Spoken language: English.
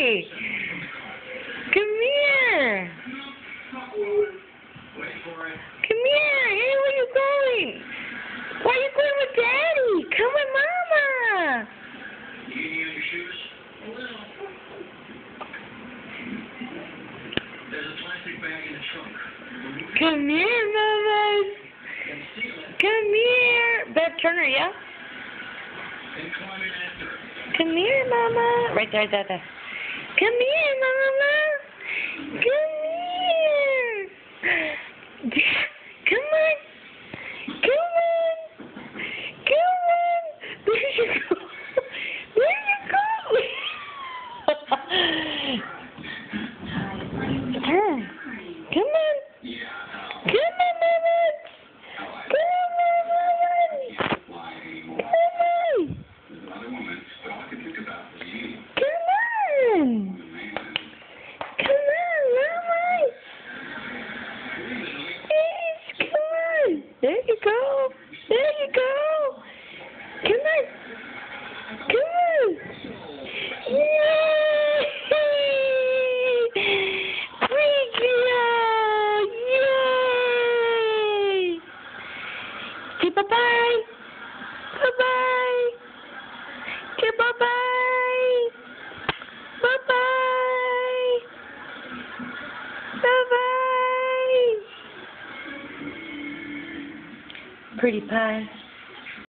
Hey! Come here! Come here! Hey, where you going? Why are you going with Daddy? Come with Mama! You need your shoes? There's a plastic bag in the trunk. Come here, Mama! Come here! Bev Turner, yeah? And climb in after it. Come here, Mama! Right there, there. Come here, Mama! Come here! Come on! Come on! Come on! There you go! There you go! Turn! Come on! Come on, Mama! Come on, Mama! Come on! Come on! Come on, Mama! Yes, come on! There you go! There you go! Come on! Come on! Yay! Great girl! Yay! Say bye-bye! Bye-bye! Say bye-bye! Bye-bye! Bye-bye! Pretty pie.